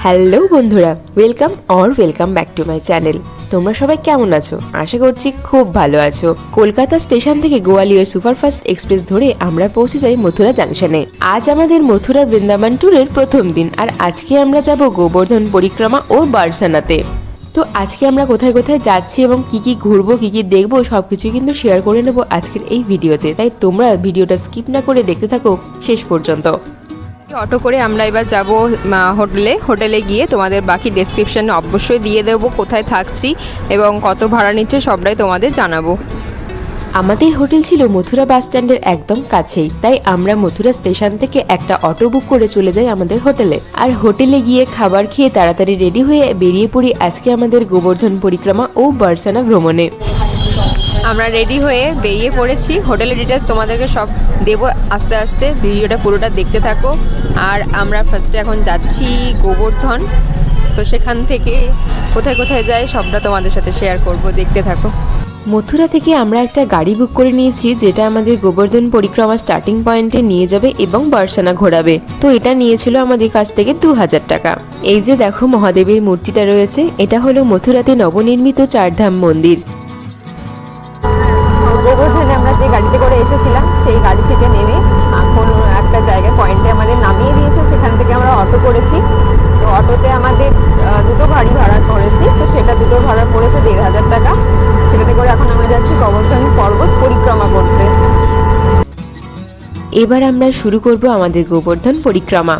Hello বন্ধুরা, welcome back to my channel. তোমরা সবাই কেমন আছো? আশা করছি খুব ভালো আছো। কলকাতা স্টেশন থেকে গোয়ালিয়র সুপারফাস্ট এক্সপ্রেস ধরে আমরা পৌঁছে যাই মথুরা জাংশনে। আজ আমাদের মথুরার বৃন্দাবন ট্যুরের প্রথম দিন, আর আজকে আমরা যাব গোবর্ধন পরিক্রমা ও বারসানাতে। তো আজকে আমরা কোথায় কোথায় যাচ্ছি এবং কি কি ঘুরবো, কি কি দেখবো, সবকিছু কিন্তু শেয়ার করে নেবো আজকের এই ভিডিওতে। তাই তোমরা ভিডিওটা স্কিপ না করে দেখতে থাকো শেষ পর্যন্ত। অটো করে আমরা এবার যাব হোটেলে গিয়ে তোমাদের বাকি ডেসক্রিপশানে অবশ্যই দিয়ে দেবো কোথায় থাকছি এবং কত ভাড়া নিচ্ছে সবটাই তোমাদের জানাবো। আমাদের হোটেল ছিল মথুরা বাস স্ট্যান্ডের একদম কাছেই, তাই আমরা মথুরা স্টেশন থেকে একটা অটো বুক করে চলে যাই আমাদের হোটেলে। আর হোটেলে গিয়ে খাবার খেয়ে তাড়াতাড়ি রেডি হয়ে বেরিয়ে পড়ি আজকে আমাদের গোবর্ধন পরিক্রমা ও বারসানা ভ্রমণে। আমরা রেডি হয়ে বেরিয়ে পড়েছি। হোটেলের ডিটেলস তোমাদেরকে সব দেবো আস্তে আস্তে, ভিডিওটা পুরোটা দেখতে থাকো। আর আমরা ফার্স্টে এখন যাচ্ছি গোবর্ধন, তো সেখান থেকে কোথায় কোথায় যাই সবটা তোমাদের সাথে শেয়ার করব, দেখতে থাকো। মথুরা থেকে আমরা একটা গাড়ি বুক করে নিয়েছি, যেটা আমাদের গোবর্ধন পরিক্রমা স্টার্টিং পয়েন্টে নিয়ে যাবে এবং বারসানা ঘোরাবে। তো এটা নিয়েছিল আমাদের কাছ থেকে 2000 টাকা। এই যে দেখো মহাদেবের মূর্তিটা রয়েছে, এটা হলো মথুরাতে নবনির্মিত চারধাম মন্দির। গোবর্ধনে আমরা যে গাড়িতে করে এসেছিলাম সেই গাড়ি থেকে নেমে এখন একটা জায়গায় পয়েন্টে আমাদের নামিয়ে দিয়েছে, সেখান থেকে আমরা অটো করেছি। তো অটোতে আমাদের দুটো গাড়ি ভাড়া করেছি, তো সেটা দুটো ভাড়া পড়েছে 1500 টাকা। সেটাতে করে এখন আমরা যাচ্ছি গোবর্ধন পর্বত পরিক্রমা করতে। এবার আমরা শুরু করব আমাদের গোবর্ধন পরিক্রমা।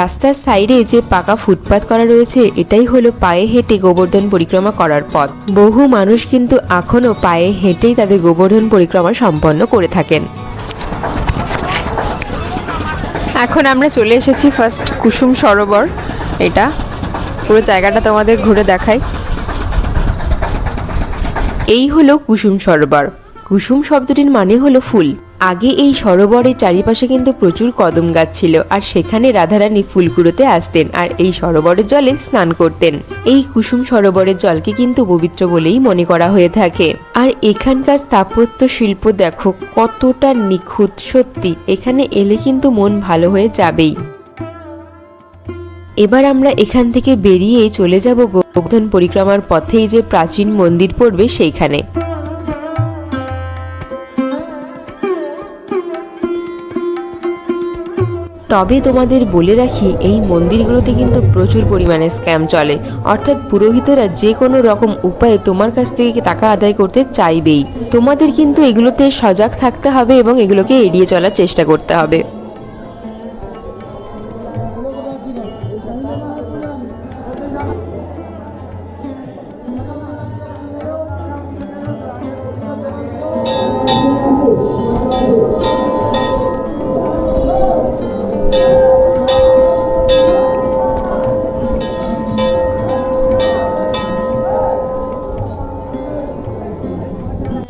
রাস্তার সাইডে যে পাকা ফুটপাত করা রয়েছে, এটাই হলো পায়ে হেঁটে গোবর্ধন পরিক্রমা করার পথ। বহু মানুষ কিন্তু এখনো পায়ে হেঁটেই তাদের গোবর্ধন পরিক্রমা সম্পন্ন করে থাকেন। এখন আমরা চলে এসেছি ফার্স্ট কুসুম সরোবর। এটা পুরো জায়গাটা তোমাদের ঘুরে দেখাই। এই হলো কুসুম সরোবর। কুসুম শব্দটির মানে হলো ফুল। আগে এই সরোবরের চারিপাশে কিন্তু প্রচুর কদম গাছ ছিল, আর সেখানে রাধারানী ফুল কুড়োতে আসতেন আর এই সরোবরের জলে স্নান করতেন। এই কুসুম সরোবরের জলকে কিন্তু পবিত্র বলেই মনে করা হয়ে থাকে। আর এখানকার স্থাপত্য শিল্প দেখো কতটা নিখুঁত, সত্যি এখানে এলে কিন্তু মন ভালো হয়ে যাবেই। এবার আমরা এখান থেকে বেরিয়ে চলে যাব গোবর্ধন পরিক্রমার পথেই যে প্রাচীন মন্দির পড়বে সেইখানে। তবে তোমাদের বলে রাখি, এই মন্দিরগুলোতে কিন্তু প্রচুর পরিমাণে স্ক্যাম চলে, অর্থাৎ পুরোহিতেরা যে কোনো রকম উপায়ে তোমার কাছ থেকে টাকা আদায় করতে চাইবেই। তোমাদের কিন্তু এগুলোতে সজাগ থাকতে হবে এবং এগুলোকে এড়িয়ে চলার চেষ্টা করতে হবে।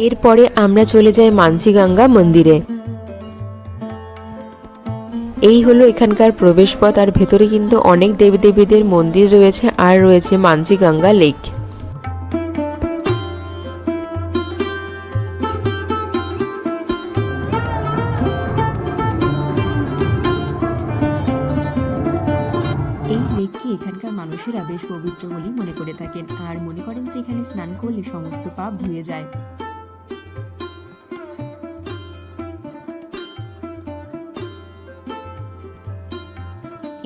এরপরে আমরা চলে যাই মানসীগঙ্গা মন্দিরে। এই হলো এখানকার প্রবেশপথ, আর ভেতরে কিন্তু অনেক দেবদেবীদের মন্দির রয়েছে, আর রয়েছে মানসীগঙ্গা লেক। এই লেককে এখানকার মানুষেরা বেশ পবিত্র বলেই মনে করে থাকেন, আর মনে করেন যে এখানে স্নান করলে সমস্ত পাপ ধুয়ে যায়।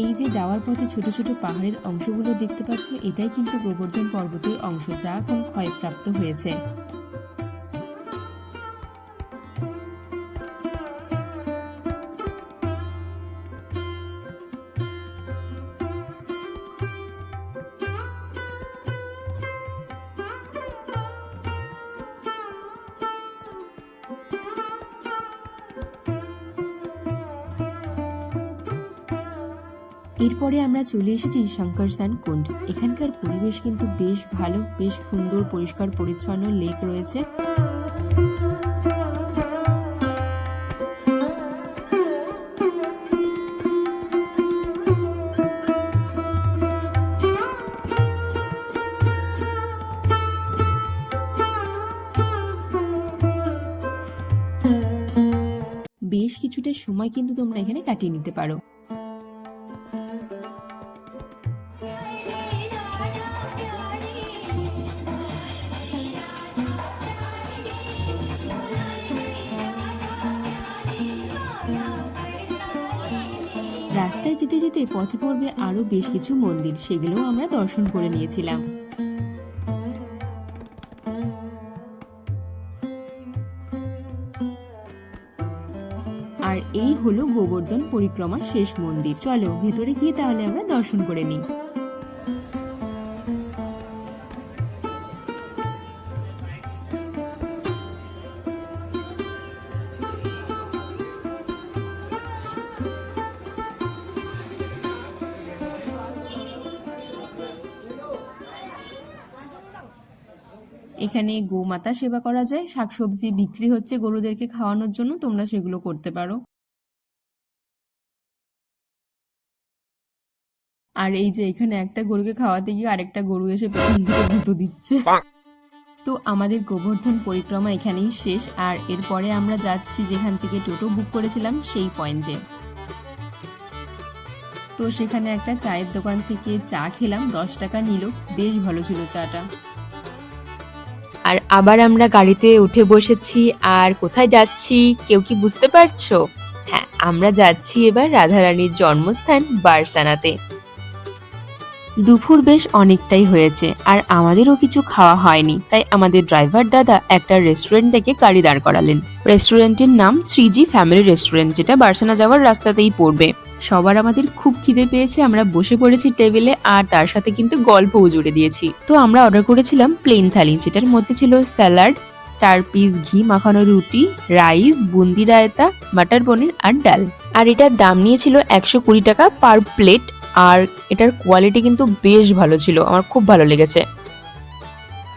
এই যে যাওয়ার পথে ছোট ছোট পাহাড়ের অংশগুলো দেখতে পাচ্ছ, এটাই কিন্তু গোবর্ধন পর্বতের অংশ, যা এখন ক্ষয়প্রাপ্ত হয়েছে। এরপরে আমরা চলে এসেছি শঙ্করসান কুণ্ড। এখানকার পরিবেশ কিন্তু বেশ ভালো, বেশ সুন্দর, পরিষ্কার পরিচ্ছন্ন লেক রয়েছে। বেশ কিছুটা সময় কিন্তু তোমরা এখানে কাটিয়ে নিতে পারো। রাস্তায় যেতে যেতে পথে পড়বে আরো বেশ কিছু মন্দির, সেগুলোও আমরা দর্শন করে নিয়েছিলাম। আর এই হলো গোবর্ধন পরিক্রমার শেষ মন্দির। চলো ভেতরে গিয়ে তাহলে আমরা দর্শন করে নিই। এখানে গোমাতা সেবা করা যায়, শাকসবজি বিক্রি হচ্ছে গরুদেরকে খাওয়ানোর জন্য, তোমরা সেগুলো করতে পারো। আর এই যে এখানে একটা গরুকে খাওয়াতে গিয়ে আরেকটা গরু এসে পেছন থেকে গুঁতো দিচ্ছে। তো আমাদের গোবর্ধন পরিক্রমা এখানেই শেষ, আর এরপরে আমরা যাচ্ছি যেখান থেকে টোটো বুক করেছিলাম সেই পয়েন্টে। তো সেখানে একটা চায়ের দোকান থেকে চা খেলাম, 10 টাকা নিল, বেশ ভালো ছিল চাটা। আর আবার আমরা গাড়িতে উঠে বসেছি। আর কোথায় যাচ্ছি কেউ কি বুঝতে পারছো? হ্যাঁ, আমরা যাচ্ছি এবার রাধারানীর জন্মস্থান বারসানাতে। দুপুর বেশ অনেকটাই হয়েছে আর আমাদেরও কিছু খাওয়া হয়নি, তাই আমাদের ড্রাইভার দাদা একটা রেস্টুরেন্ট থেকে গাড়ি দাঁড় করালেন। রেস্টুরেন্টের নাম শ্রীজি ফ্যামিলি রেস্টুরেন্ট, যেটা বারসানা যাওয়ার রাস্তাতেই পড়বে। সবার আমাদের খুব খিদে পেয়েছে, আমরা বসে পড়েছি টেবিলে, আর তার সাথে কিন্তু গল্পও জুড়ে দিয়েছি। তো আমরা অর্ডার করেছিলাম প্লেন থালি, যেটার মধ্যে ছিল স্যালাড, 4 পিস ঘি মাখানো রুটি, রাইস, বুন্দি রায়তা, মাটার পনির আর ডাল। আর এটার দাম নিয়েছিল 120 টাকা পার প্লেট। আর এটার কোয়ালিটি কিন্তু বেশ ভালো ছিল, আমার খুব ভালো লেগেছে।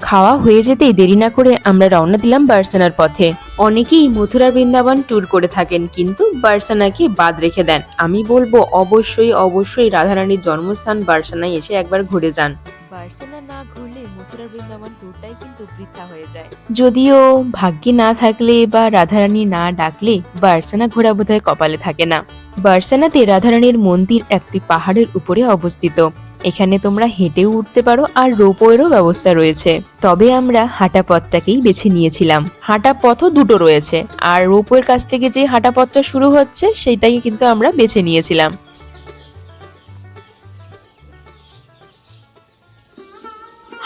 খাওয়া হয়ে যেতেই দেরি না করে আমরা রওনা দিলাম বারসানার পথে। অনেকেই মথুরা বৃন্দাবন ট্যুর করে থাকেন, কিন্তু বারসানাকে বাদ রেখে দেন। আমি বলবো অবশ্যই অবশ্যই রাধারানীর জন্মস্থান বারসানায় এসে একবার ঘুরে যান। বারসানা না ঘুরলে মথুরা বৃন্দাবন ট্যুরটাই কিন্তু বৃথা হয়ে যায়। যদিও ভাগ্যে না থাকলে বা রাধারানী না ডাকলে বারসানা ঘোরা বোধহয় কপালে থাকে না। বারসানাতে রাধারানীর মন্দির একটি পাহাড়ের উপরে অবস্থিত। এখানে তোমরা হেঁটেও উঠতে পারো আর রোপওয়েরও ব্যবস্থা রয়েছে। তবে আমরা হাঁটা পথটাকেই বেছে নিয়েছিলাম। হাঁটা পথও দুটো রয়েছে, আর রোপওয়ের কাছ থেকে যে হাঁটা পথটা শুরু হচ্ছে সেটাই কিন্তু আমরা বেছে নিয়েছিলাম।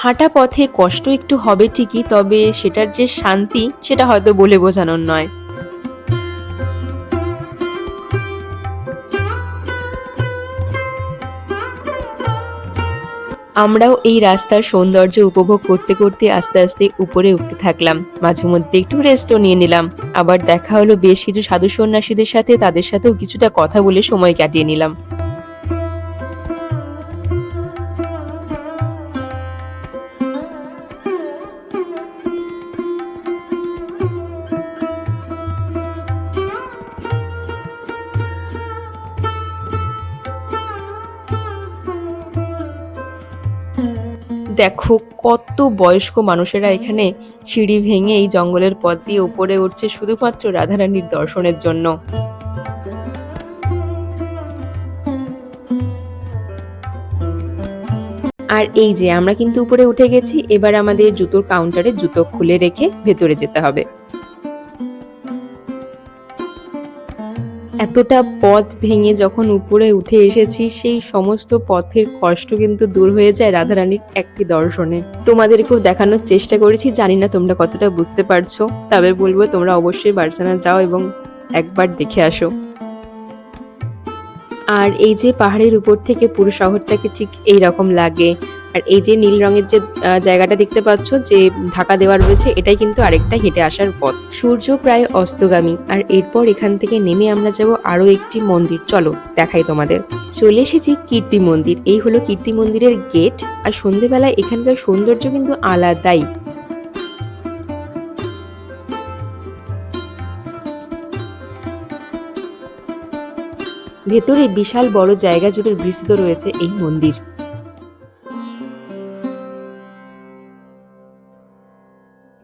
হাঁটা পথে কষ্ট একটু হবে ঠিকই, তবে সেটার যে শান্তি সেটা হয়তো বলে বোঝানোর নয়। আমরাও এই রাস্তার সৌন্দর্য উপভোগ করতে করতে আস্তে আস্তে উপরে উঠতে থাকলাম। মাঝে মধ্যে একটু রেস্টও নিয়ে নিলাম। আবার দেখা হলো বেশ কিছু সাধু সন্ন্যাসীদের সাথে, তাদের সাথেও কিছুটা কথা বলে সময় কাটিয়ে নিলাম। দেখো কত বয়স্ক মানুষেরা এখানে সিঁড়ি ভেঙে এই জঙ্গলের পথ দিয়ে উপরে উঠছে শুধুমাত্র রাধারানীর দর্শনের জন্য। আর এই যে আমরা কিন্তু উপরে উঠে গেছি, এবার আমাদের জুতোর কাউন্টারে জুতো খুলে রেখে ভেতরে যেতে হবে। এতটা পথ ভেঙে যখন উপরে উঠে এসেছি, সেই সমস্ত পথের কষ্ট কিন্তু দূর হয়ে যায় রাধারানীর একটি দর্শনে। তোমাদেরকেও দেখানোর চেষ্টা করেছি, জানি না তোমরা কতটা বুঝতে পারছো, তবে বলবো তোমরা অবশ্যই বারসানা যাও এবং একবার দেখে আসো। আর এই যে পাহাড়ের উপর থেকে পুরো শহরটাকে ঠিক এই রকম লাগে। আর এই যে নীল রঙের যে জায়গাটা দেখতে পাচ্ছ, যে ঢাকা দেওয়া রয়েছে, এটাই কিন্তু আরেকটা হেঁটে আসার পথ। সূর্য প্রায় অস্তগামী, আর এরপর এখান থেকে নেমে আমরা যাব আরো একটি মন্দির। চলো দেখাই তোমাদের। চলে এসেছি কীর্তি মন্দির। এই হলো কীর্তি মন্দিরের গেট। আর সন্ধ্যেবেলায় এখানকার সৌন্দর্য কিন্তু আলাদাই। ভেতরে বিশাল বড় জায়গা জুড়ে বিস্তৃত রয়েছে এই মন্দির।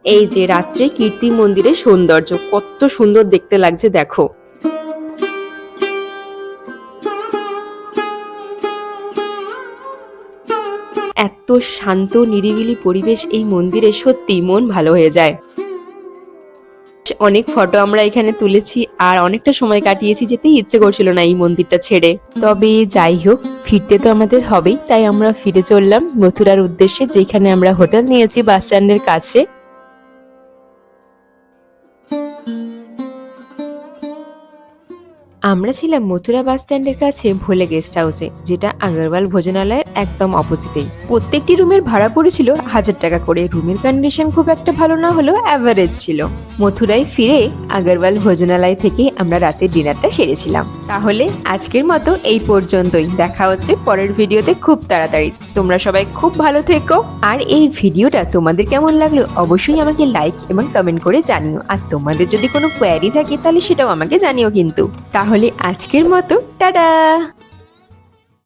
এই যে রাত্রে কীর্তি মন্দিরের সৌন্দর্য কত সুন্দর দেখতে লাগছে দেখো। এত শান্ত নিরিবিলি পরিবেশ এই মন্দিরে, সত্যি মন ভালো হয়ে যায়। অনেক ফটো আমরা এখানে তুলেছি আর অনেকটা সময় কাটিয়েছি, যেতে ইচ্ছে করছিল না এই মন্দিরটা ছেড়ে। তবে যাই হোক, ফিরতে তো আমাদের হবেই, তাই আমরা ফিরে চললাম মথুরার উদ্দেশ্যে, যেখানে আমরা হোটেল নিয়েছি বাস স্ট্যান্ডের কাছে। আমরা ছিলাম মথুরা বাস স্ট্যান্ডের কাছে ভোলে গেস্ট হাউসে, যেটা আগরওয়াল ভোজনালয়ের একদম অপোজিটেই। প্রত্যেকটি রুমের ভাড়া পড়েছিল 1000 টাকা করে। রুমের কন্ডিশন খুব একটা ভালো না হলেও অ্যাভারেজ ছিল। মথুরায় ফিরে আগরওয়াল ভোজনালয় থেকে আমরা রাতের ডিনারটা সেরেছিলাম। তাহলে আজকের মতো এই পর্যন্তই, দেখা হচ্ছে পরের ভিডিওতে খুব তাড়াতাড়ি। তোমরা সবাই খুব ভালো থেকো, আর এই ভিডিওটা তোমাদের কেমন লাগলো অবশ্যই আমাকে লাইক এবং কমেন্ট করে জানিও। আর তোমাদের যদি কোনো কোয়ারি থাকে তাহলে সেটাও আমাকে জানিও কিন্তু। তাহলে আজকের মতো টাটা।